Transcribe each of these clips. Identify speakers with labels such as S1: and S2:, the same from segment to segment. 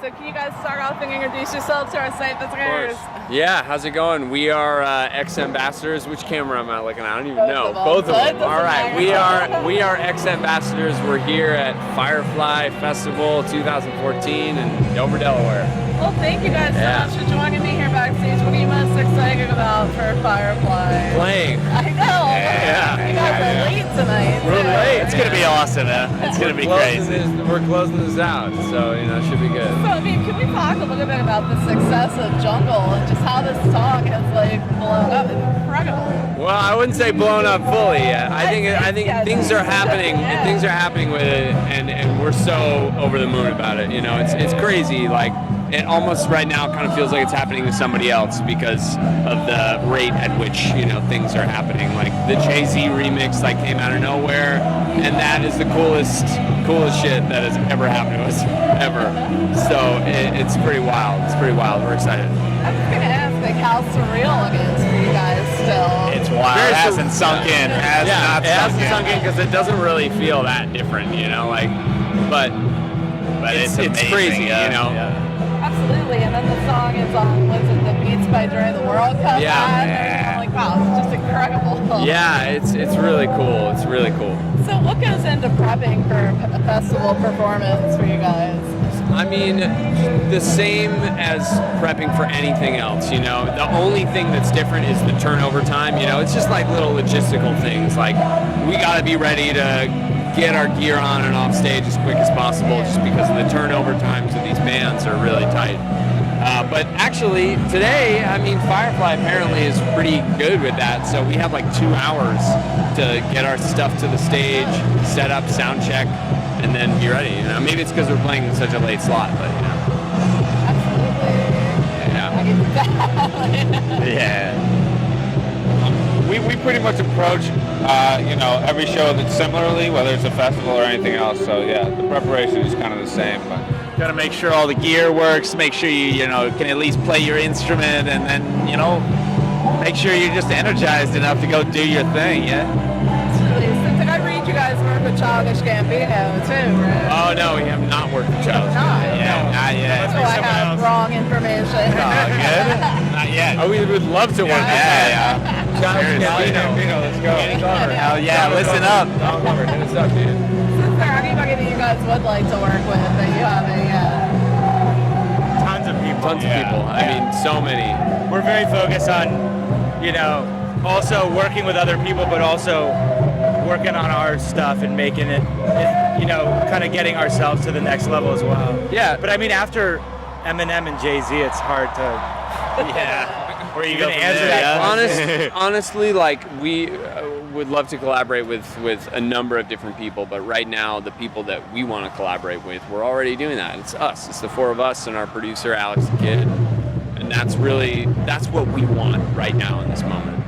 S1: so can you guys start off and introduce yourselves to our site visitors?
S2: Yeah, how's it going? We are ex-ambassadors. Which camera am I looking at? I don't even know.
S1: Both of them.
S2: All right, we are ex-ambassadors. We're here at Firefly Festival 2014 in Dover, Delaware.
S1: Well, thank you guys so much for joining me here backstage. What are you most excited about for Firefly?
S2: Playing.
S1: I know.
S2: Yeah.
S1: You guys are late tonight.
S2: We're late.
S3: It's gonna be awesome, man. It's gonna be crazy.
S2: We're closing this out, so it should be good.
S1: So, I mean, can we talk a little bit about the success of Jungle and just how this song has blown up? It's incredible.
S2: Well, I wouldn't say blown up fully yet. I think things are happening.
S1: Yeah.
S2: Things are happening with it, and we're so over the moon about it. It's crazy. Like, it almost right now kind of feels like it's happening to somebody else because of the rate at which things are happening. Like the Jay-Z remix came out of nowhere, and that is the coolest shit that has ever happened to us ever. So it's pretty wild. It's pretty wild. We're excited.
S1: I was gonna ask how surreal it is for you guys still.
S3: It's wild. It hasn't sunk in. It hasn't sunk in
S2: because it doesn't really feel that different, but it's crazy,
S3: Yeah.
S1: Absolutely, and then the song is on, the Beats by Dre the World Cup?
S2: Yeah.
S1: I'm like, wow, it's just incredible.
S2: Yeah, it's really cool. It's really cool.
S1: So what goes into prepping for a festival performance for you guys?
S2: I mean, the same as prepping for anything else, The only thing that's different is the turnover time, It's just like little logistical things. Like, we got to be ready to get our gear on and off stage as quick as possible just because of the turnover times of these bands are really tight. But actually, today, Firefly apparently is pretty good with that, so we have 2 hours to get our stuff to the stage, set up, sound check, and then be ready. Maybe it's because we're playing in such a late slot, but
S1: Absolutely.
S2: Yeah.
S3: Yeah.
S4: We pretty much approach, every show that's similarly, whether it's a festival or anything else. So yeah, the preparation is kind of the same. But
S3: Gotta make sure all the gear works. Make sure you can at least play your instrument, and then make sure you're just energized enough to go do your thing. Yeah.
S1: Absolutely. Since I read you guys work with Childish Gambino too, right?
S2: Oh no, we have not worked with Childish.
S1: Not
S3: yet.
S1: So I have wrong information.
S3: Good. Not yet.
S2: Oh, we would love to work with
S3: Yeah.
S2: Childish Gambino, let's go.
S3: Hell yeah, listen up.
S2: Hit us up, dude.
S1: Is there anybody that you guys would like to work with that you haven't yet?
S5: Tons of people.
S2: Tons of people. I mean, so many.
S5: We're very focused on, also working with other people, but also working on our stuff and making it, kind of getting ourselves to the next level as well.
S2: Yeah.
S5: But after Eminem and Jay-Z, it's hard to.
S3: Yeah. Where you
S5: You're
S3: go
S5: gonna
S3: from
S5: answer
S3: there,
S5: that
S2: Honestly, we would love to collaborate with a number of different people, but right now the people that we want to collaborate with, we're already doing that. It's us. It's the 4 of us and our producer Alex the Kid, and that's what we want right now in this moment.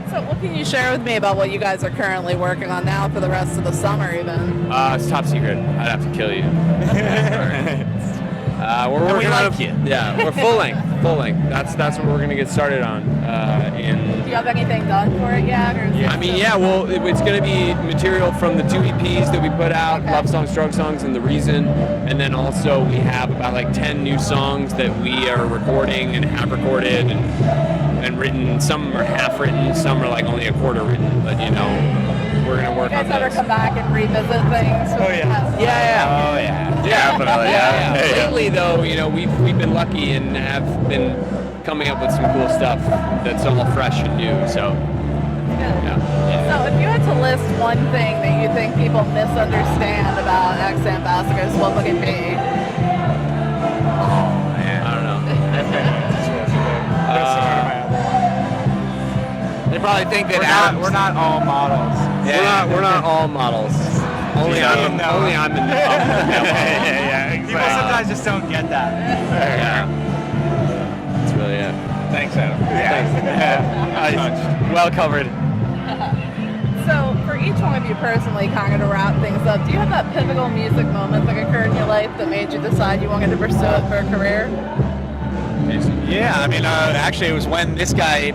S1: So what can you share with me about what you guys are currently working on now for the rest of the summer even?
S2: It's top secret. I'd have to kill you. We're
S3: And we
S2: working on
S3: like you.
S2: Yeah, we're full length. That's what we're gonna get started on.
S1: Do you have anything done for it yet? Or is it
S2: It's gonna be material from the 2 EPs that we put out,
S1: Okay.
S2: Love Songs, Drug Songs, and The Reason, and then also we have about 10 new songs that we are recording and have recorded and written. Some are half written, some are only a quarter written, but we're gonna work
S1: you guys
S2: on
S1: ever
S2: those.
S1: come back and revisit things?
S5: Oh, yeah.
S2: Yeah.
S3: Oh yeah. Definitely. Yeah.
S2: Lately, though, we've been lucky and have been coming up with some cool stuff that's all fresh and new. So, yeah.
S1: So if you had to list one thing that you think people misunderstand about ex-ambassadors, what would it be?
S2: I don't know.
S3: They probably think that
S5: We're not all models.
S2: We're not all models. Only I'm in the
S3: yeah,
S5: People sometimes just don't get that.
S2: Yeah. That's really it.
S4: thanks, Adam.
S3: well covered.
S1: So for each one of you personally, kind of to wrap things up, do you have that pivotal music moment that occurred in your life that made you decide you wanted to pursue it for a career?
S3: Yeah, actually it was when this guy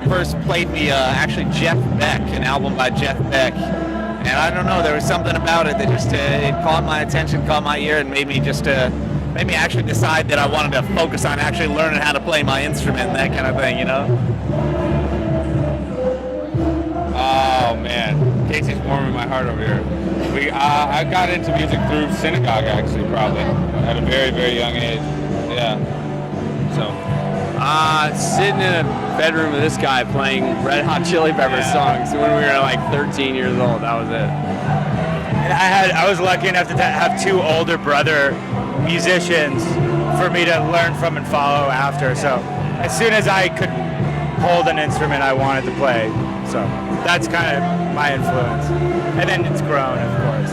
S3: first played me, Jeff Beck, an album by Jeff Beck. And I don't know, there was something about it that just it caught my attention, caught my ear, and made me just made me actually decide that I wanted to focus on actually learning how to play my instrument and that kind of thing, you know?
S4: Oh man, Casey's warming my heart over here. I got into music through synagogue actually, probably at a very, very young age. Yeah. So.
S2: Sitting in a bedroom with this guy playing Red Hot Chili Peppers songs when we were like 13 years old. That was it.
S5: And I was lucky enough to have two older brother musicians for me to learn from and follow after. So as soon as I could hold an instrument, I wanted to play. So that's kind of my influence. And then it's grown, of course.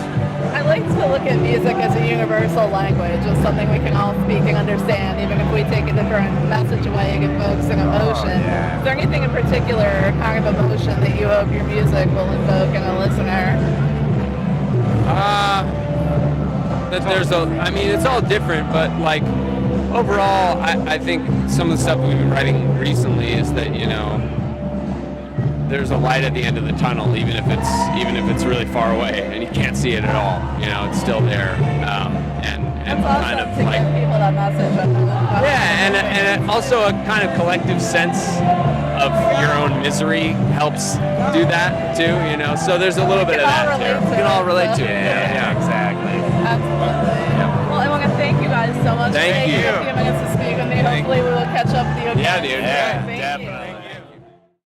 S1: I like to look at music as a universal language, as something we can all speak and understand, even if we take a different message away and evokes an emotion.
S5: yeah.
S1: Is there anything in particular, kind of emotion, that you hope your music will invoke in a listener?
S2: I mean, it's all different, but like overall, I think some of the stuff we've been writing recently is that, you know, there's a light at the end of the tunnel, even if it's really far away and you can't see it at all. You know, it's still there, and
S1: That's awesome
S2: kind of
S1: to
S2: like
S1: give people that message.
S2: and also a kind of collective sense of your own misery helps do that too. You know, so there's a little bit of that too. We can all relate to it. Yeah, exactly.
S1: Absolutely.
S2: Yeah.
S1: Well, I want to thank you guys so much
S2: Thank
S1: for taking
S2: you.
S1: a few minutes to speak with me. Hopefully we will catch up with you again.
S2: Yeah, dude.
S1: Thank you.
S3: Definitely.